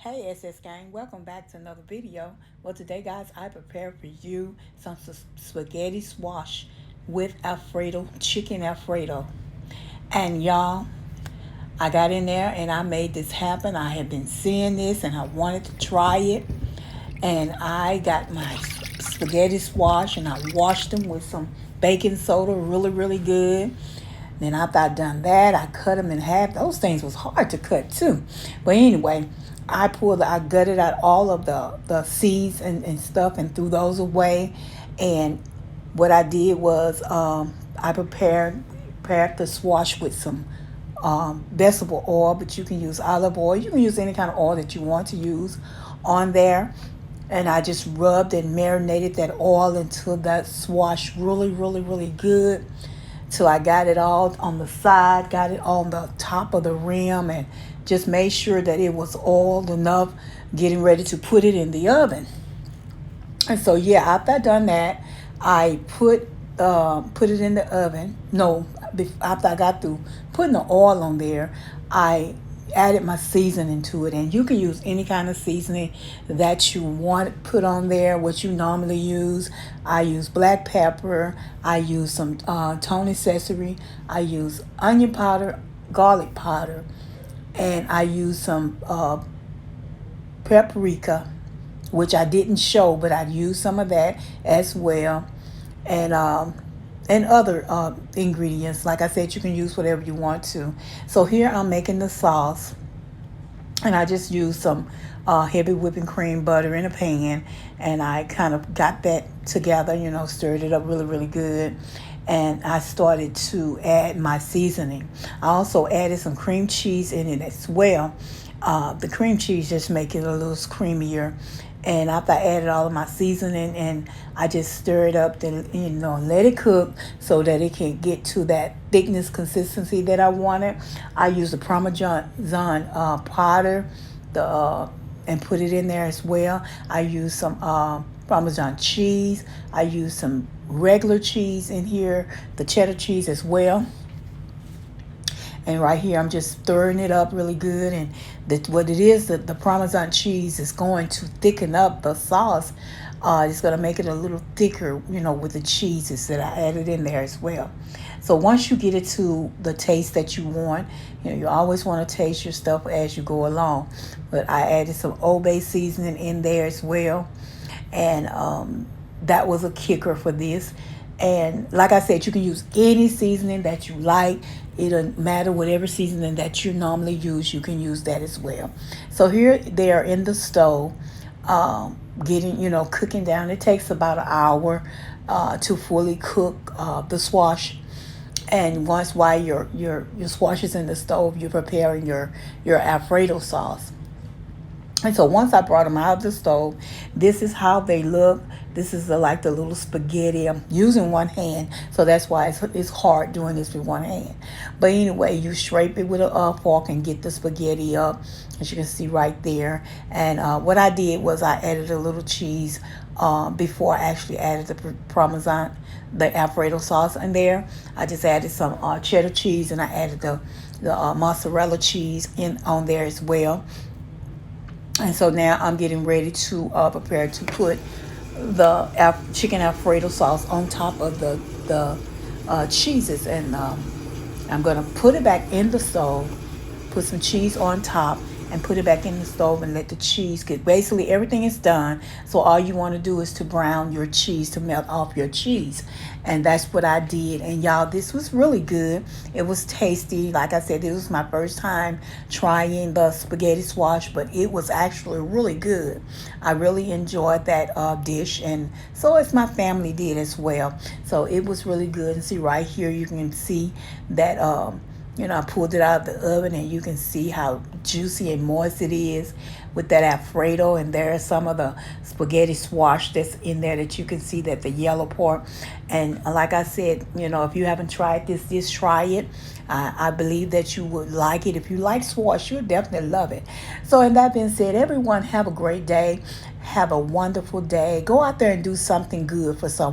Hey SS Gang, welcome back to another video. Well, today guys, I prepared for you some spaghetti squash with Alfredo, chicken Alfredo. And y'all, I got in there and I made this happen. I have been seeing this and I wanted to try it. And I got my spaghetti squash and I washed them with some baking soda, really good. Then after I done that, I cut them in half. Those things was hard to cut too. But anyway, I gutted out all of the seeds and stuff and threw those away. And what I did was I prepared the squash with some vegetable oil, but you can use olive oil. You can use any kind of oil that you want to use on there. And I just rubbed and marinated that oil until that squash really good, till I got it all on the side, got it on the top of the rim, and just made sure that it was oiled enough, getting ready to put it in the oven. And so yeah, after I done that, I put it in the oven. No, after I got through putting the oil on there, I added my seasoning to it, and you can use any kind of seasoning that you want put on there, what you normally use. I use black pepper, I use some Tony Sesame, I use onion powder, garlic powder, and I use some paprika, which I didn't show, but I used some of that as well, and other ingredients. Like I said, you can use whatever you want to. So here I'm making the sauce, and I just used some heavy whipping cream butter in a pan, and I kind of got that together, stirred it up really good. And I started to add my seasoning. I also added some cream cheese in it as well. The cream cheese just make it a little creamier. And after I added all of my seasoning, and I just stir it up, then let it cook so that it can get to that thickness consistency that I wanted. I use the Parmesan powder, and put it in there as well. I use some Parmesan cheese. I use some regular cheese in here, the cheddar cheese as well. And right here, I'm just stirring it up really good. And what it is, the Parmesan cheese is going to thicken up the sauce. It's going to make it a little thicker, with the cheeses that I added in there as well. So once you get it to the taste that you want, you always want to taste your stuff as you go along. But I added some Old Bay seasoning in there as well. And that was a kicker for this. And like I said, you can use any seasoning that you like. It doesn't matter, whatever seasoning that you normally use, you can use that as well. So here they are in the stove, cooking down. It takes about an hour to fully cook the squash. And while your squash is in the stove, you're preparing your Alfredo sauce. And so once I brought them out of the stove, this is how they look. This is like the little spaghetti. I'm using one hand, so that's why it's hard doing this with one hand. But anyway, you scrape it with a fork and get the spaghetti up, as you can see right there. And what I did was I added a little cheese before I actually added the Parmesan, the Alfredo sauce in there. I just added some cheddar cheese, and I added the mozzarella cheese on there as well. And so now I'm getting ready to prepare to put the chicken Alfredo sauce on top of the cheeses. And I'm going to put it back in the stove, put some cheese on top, and put it back in the stove and let the cheese get, basically everything is done. So all you want to do is to brown your cheese, to melt off your cheese. And that's what I did. And y'all, this was really good. It was tasty. Like I said, this was my first time trying the spaghetti squash, but it was actually really good. I really enjoyed that dish, and so as my family did as well. So it was really good. And see right here, you can see that I pulled it out of the oven, and you can see how juicy and moist it is with that Alfredo. And there is some of the spaghetti squash that's in there that you can see, that the yellow part. And like I said, if you haven't tried this dish, try it. I believe that you would like it. If you like squash, you'll definitely love it. So, and that being said, everyone have a great day. Have a wonderful day. Go out there and do something good for someone.